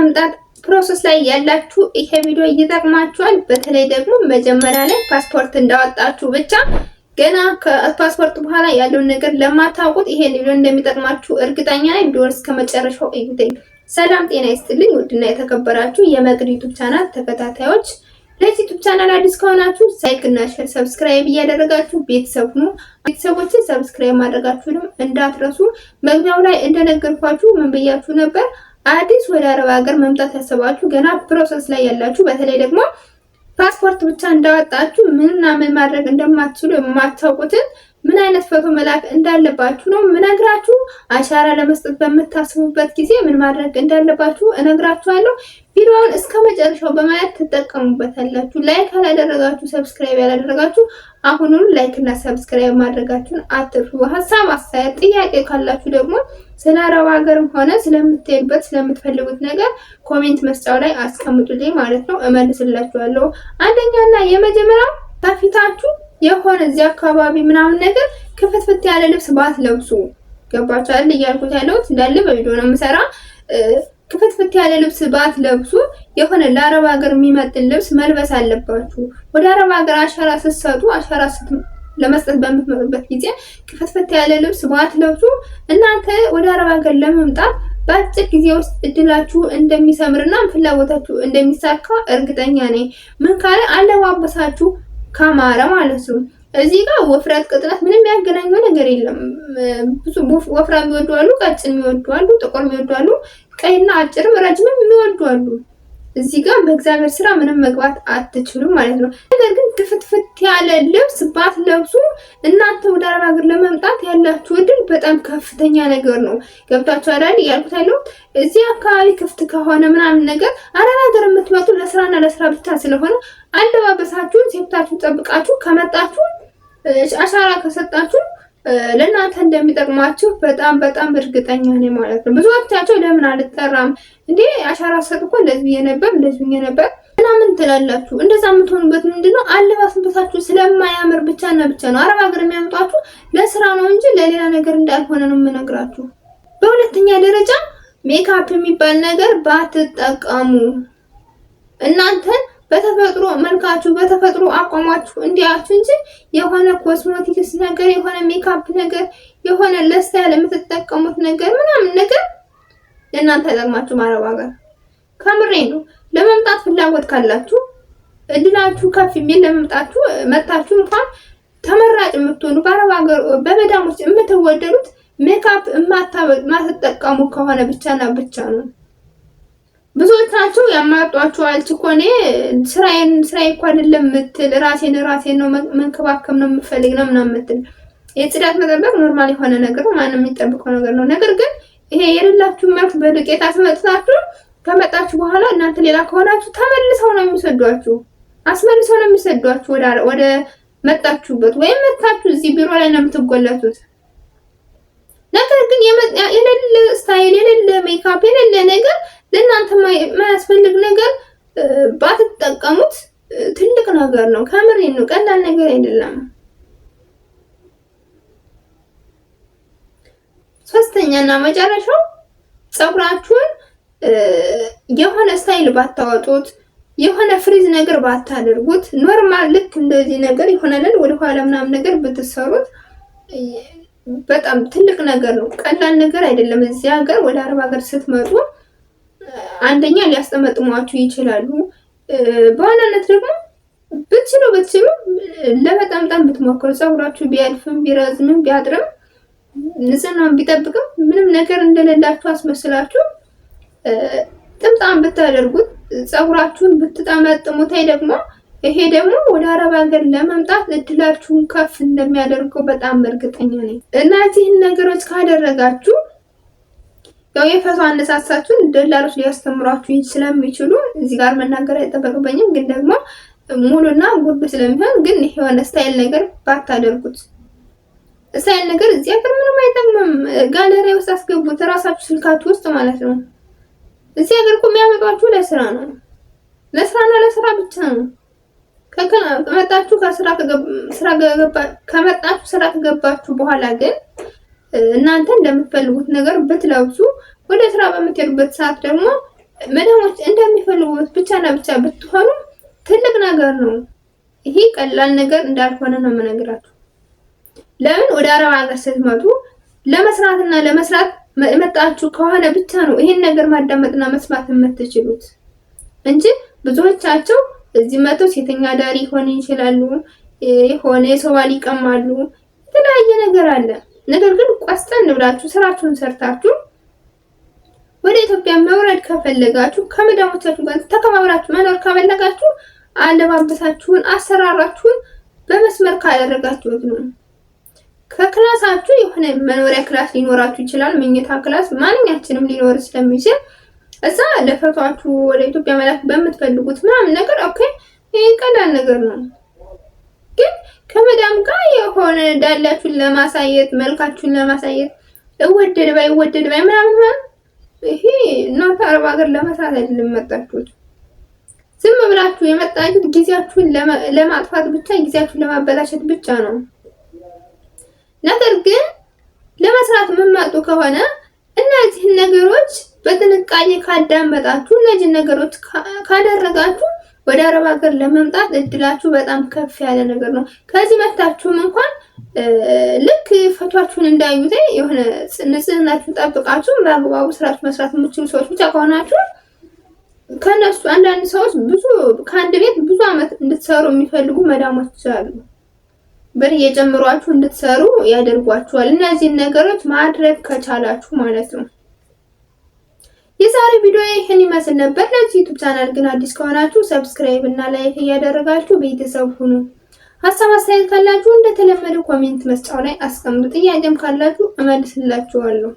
ለመምጣት ፕሮሰስ ላይ ያላችሁ ይሄ ቪዲዮ ይጠቅማችኋል። በተለይ ደግሞ መጀመሪያ ላይ ፓስፖርት እንዳወጣችሁ ብቻ ገና ከፓስፖርት በኋላ ያለውን ነገር ለማታውቁት ይሄ ቪዲዮ እንደሚጠቅማችሁ እርግጠኛ ነኝ። ቪዲዮውን እስከመጨረሻው እዩት። ሰላም ጤና ይስጥልኝ ውድና የተከበራችሁ የመቅድ ዩቲዩብ ቻናል ተከታታዮች፣ ለዚህ ዩቲዩብ ቻናል አዲስ ከሆናችሁ ላይክ እና ሼር ሰብስክራይብ እያደረጋችሁ ቤተሰብ ሁኑ። ቤተሰቦችን ሰብስክራይብ ማድረጋችሁንም እንዳትረሱ። መግቢያው ላይ እንደነገርኳችሁ ምን ብያችሁ ነበር? አዲስ ወደ አረብ ሀገር መምጣት ያሰባችሁ ገና ፕሮሰስ ላይ ያላችሁ፣ በተለይ ደግሞ ፓስፖርት ብቻ እንዳወጣችሁ ምንና ምን ማድረግ እንደማትችሉ የማታውቁትን ምን አይነት ፎቶ መላክ እንዳለባችሁ ነው ምነግራችሁ። አሻራ ለመስጠት በምታስቡበት ጊዜ ምን ማድረግ እንዳለባችሁ እነግራችኋለሁ። ቪዲዮውን እስከ መጨረሻው በማየት ትጠቀሙበታላችሁ። ላይክ ያላደረጋችሁ፣ ሰብስክራይብ ያላደረጋችሁ አሁኑን ላይክ እና ሰብስክራይብ ማድረጋችሁን አትርሱ። ሀሳብ አስተያየት፣ ጥያቄ ካላችሁ ደግሞ ስለ አረብ ሀገርም ሆነ ስለምትሄዱበት ስለምትፈልጉት ነገር ኮሜንት መስጫው ላይ አስቀምጡልኝ ማለት ነው፣ እመልስላችኋለሁ። አንደኛና የመጀመሪያው ከፊታችሁ የሆነ እዚህ አካባቢ ምናምን ነገር ክፍትፍት ያለ ልብስ ባትለብሱ። ገባችሁ አይደል? እያልኩት ያለሁት እንዳለ በቪዲዮ ነው የምሰራ። ክፍትፍት ያለ ልብስ ባትለብሱ፣ የሆነ ለአረብ ሀገር የሚመጥን ልብስ መልበስ አለባችሁ። ወደ አረብ ሀገር አሻራ ስትሰጡ፣ አሻራ ለመስጠት በምትመጡበት ጊዜ ክፍትፍት ያለ ልብስ ባትለብሱ እናንተ ወደ አረብ ሀገር ለመምጣት በአጭር ጊዜ ውስጥ እድላችሁ እንደሚሰምርና ፍላጎታችሁ እንደሚሳካ እርግጠኛ ነኝ። ምን ካለ አለባበሳችሁ ካማረ ማለት ነው። እዚህ ጋር ወፍረት ቅጥነት ምንም ያገናኘው ነገር የለም። ብዙ ወፍራም የሚወዱ አሉ፣ ቀጭን የሚወዱ አሉ፣ ጥቁር የሚወዱ አሉ፣ ቀይና አጭርም ረጅምም የሚወዱ አሉ። እዚህ ጋር በእግዚአብሔር ስራ ምንም መግባት አትችሉም ማለት ነው። ነገር ግን ክፍትፍት ያለ ልብስ ባትለብሱ እናንተ ወደ አረብ ሀገር ለመምጣት ያላችሁ እድል በጣም ከፍተኛ ነገር ነው። ገብታችሁ አይደል? እያልኩት ያለው እዚህ አካባቢ ክፍት ከሆነ ምናምን ነገር አረብ ሀገር የምትመጡ ለስራና ለስራ ብቻ ስለሆነ አለባበሳችሁን ሴፍታችሁን ጠብቃችሁ ከመጣችሁ አሻራ ከሰጣችሁ ለእናንተ እንደሚጠቅማችሁ በጣም እርግጠኛ ነኝ ማለት ነው። ብዙዎቻቸው ለምን አልጠራም እንዴ አሻራ ሰጥ እኮ እንደዚህ ነበር እንደዚህ ነበር ምናምን ትላላችሁ። እንደዛ የምትሆኑበት ምንድነው? አለባበሳችሁ ስለማያምር ብቻና ብቻ ነው። አረብ ሀገር የሚያመጣችሁ ለስራ ነው እንጂ ለሌላ ነገር እንዳልሆነ ነው የምነግራችሁ። በሁለተኛ ደረጃ ሜካፕ የሚባል ነገር ባትጠቀሙ። እናንተን በተፈጥሮ መልካችሁ በተፈጥሮ አቋማችሁ እንዲያችሁ እንጂ የሆነ ኮስሞቲክስ ነገር የሆነ ሜካፕ ነገር የሆነ ለስታይል የምትጠቀሙት ነገር ምናምን ነገር ለእናንተ አይጠቅማችሁ። አረብ ሀገር ከምሬ ነው። ለመምጣት ፍላጎት ካላችሁ እድላችሁ ከፍ የሚል ለመምጣችሁ መጣችሁ እንኳን ተመራጭ የምትሆኑ በአረብ ሀገር በመዳሞች የምትወደዱት ሜካፕ የማትጠቀሙ ከሆነ ብቻና ብቻ ነው። ብዙዎች ናቸው ያማጧችሁ አልችኮኔ ስራዬ እኮ አይደለም የምትል ራሴን ነው መንከባከብ ነው የምፈልግ ነው ምናምን የምትል የጽዳት መጠበቅ ኖርማል የሆነ ነገር ነው፣ ማንም የሚጠብቀው ነገር ነው። ነገር ግን ይሄ የሌላችሁ መልክ በዱቄት አስመጥታችሁ ከመጣችሁ በኋላ እናንተ ሌላ ከሆናችሁ ተመልሰው ነው የሚሰዷችሁ፣ አስመልሰው ነው የሚሰዷችሁ ወደ መጣችሁበት፣ ወይም መጣችሁ እዚህ ቢሮ ላይ ነው የምትጎለቱት። ነገር ግን የሌለ ስታይል የሌለ ሜካፕ የሌለ ነገር ለእናንተ የማያስፈልግ ነገር ባትጠቀሙት ትልቅ ነገር ነው። ከምሬ ነው፣ ቀላል ነገር አይደለም። ሶስተኛና መጨረሻው ፀጉራችሁን የሆነ ስታይል ባታወጡት፣ የሆነ ፍሪዝ ነገር ባታደርጉት፣ ኖርማል ልክ እንደዚህ ነገር ይሆናል ወደ ኋላ ምናምን ነገር ብትሰሩት በጣም ትልቅ ነገር ነው። ቀላል ነገር አይደለም። እዚህ ሀገር ወደ አረብ ሀገር ስትመጡ አንደኛ ሊያስጠመጥሟችሁ ይችላሉ። በዋናነት ደግሞ ብትችሉ ለመጠምጠም ብትሞክሩ ፀጉራችሁ ቢያልፍም ቢረዝምም ቢያጥርም ንጽህናውን ቢጠብቅም ምንም ነገር እንደሌላችሁ አስመስላችሁ ጥምጣም ብታደርጉት ፀጉራችሁን ብትጠመጥሙት ደግሞ ይሄ ደግሞ ወደ አረብ ሀገር ለመምጣት እድላችሁን ከፍ እንደሚያደርገው በጣም እርግጠኛ ነኝ። እነዚህን ነገሮች ካደረጋችሁ ያው የፈቶ አነሳሳችሁን ደላሎች ሊያስተምሯችሁ ስለሚችሉ እዚህ ጋር መናገር አይጠበቅብኝም። ግን ደግሞ ሙሉና ጉብ ስለሚሆን ግን የሆነ ስታይል ነገር ባታደርጉት፣ ስታይል ነገር እዚህ ሀገር ምንም አይጠቅምም። ጋለሪ ውስጥ አስገቡት፣ ራሳችሁ ስልካችሁ ውስጥ ማለት ነው። እዚህ ሀገር እኮ የሚያመጧችሁ ለስራ ነው፣ ለስራና ለስራ ብቻ ነው። ከመጣችሁ ስራ ከገባችሁ በኋላ ግን እናንተ እንደምትፈልጉት ነገር ብትለብሱ ወደ ስራ በምትሄዱበት ሰዓት ደግሞ መዳሞች እንደሚፈልጉት ብቻና ብቻ ብትሆኑ ትልቅ ነገር ነው። ይሄ ቀላል ነገር እንዳልሆነ ነው የምነግራችሁ። ለምን ወደ አረብ ሀገር ስትመጡ ለመስራትና ለመስራት መጣችሁ ከሆነ ብቻ ነው ይሄን ነገር ማዳመጥና መስማት የምትችሉት እንጂ ብዙዎቻቸው እዚህ መጥተው ሴተኛ ዳሪ ሆነ ይችላሉ፣ የሆነ የሰው ባል ይቀማሉ፣ የተለያየ ነገር አለ። ነገር ግን ቆስጠን ብላችሁ ስራችሁን ሰርታችሁ ወደ ኢትዮጵያ መውረድ ከፈለጋችሁ ከመዳሞቻችሁ ጋር ተከባብራችሁ መኖር ከፈለጋችሁ አለባበሳችሁን፣ አሰራራችሁን በመስመር ካደረጋችሁት ነው። ከክላሳችሁ የሆነ መኖሪያ ክላስ ሊኖራችሁ ይችላል፣ መኝታ ክላስ ማንኛችንም ሊኖር ስለሚችል እዛ ለፈቷችሁ ወደ ኢትዮጵያ መላክ በምትፈልጉት ምናምን ነገር ኦኬ፣ ይሄ ቀላል ነገር ነው። ግን ከመዳም ጋር የሆነ ዳላችሁን ለማሳየት መልካችሁን ለማሳየት እወደድ ባይ ምናምን ይሄ እናንተ አረብ ሀገር ለመስራት አይደለም መጣችሁት። ዝም ብላችሁ የመጣችሁት ጊዜያችሁን ለማጥፋት ብቻ፣ ጊዜያችሁን ለማበላሸት ብቻ ነው። ነገር ግን ለመስራት የምትመጡ ከሆነ እነዚህን ነገሮች በጥንቃቄ ካዳመጣችሁ፣ እነዚህን ነገሮች ካደረጋችሁ ወደ አረብ ሀገር ለመምጣት እድላችሁ በጣም ከፍ ያለ ነገር ነው። ከዚህ መታችሁም እንኳን ልክ ፈቷችሁን እንዳዩት የሆነ ንጽህናችሁን ጠብቃችሁ በአግባቡ ስራችሁ መስራት የምትችሉ ሰዎች ብቻ ከሆናችሁ ከነሱ አንዳንድ ሰዎች ከአንድ ቤት ብዙ አመት እንድትሰሩ የሚፈልጉ መዳሞች አሉ። ብር እየጨመሯችሁ እንድትሰሩ ያደርጓችኋል። እነዚህን ነገሮች ማድረግ ከቻላችሁ ማለት ነው። የዛሬ ቪዲዮ ይሄን ይመስል ነበር። ለዚህ ዩቲዩብ ቻናል ግን አዲስ ከሆናችሁ ሰብስክራይብ እና ላይክ እያደረጋችሁ ቤተሰብ ሁኑ። ሀሳብ አስተያየት ካላችሁ እንደተለመደው ኮሜንት መስጫው ላይ አስቀምጡ። ጥያቄም ካላችሁ እመልስላችኋለሁ።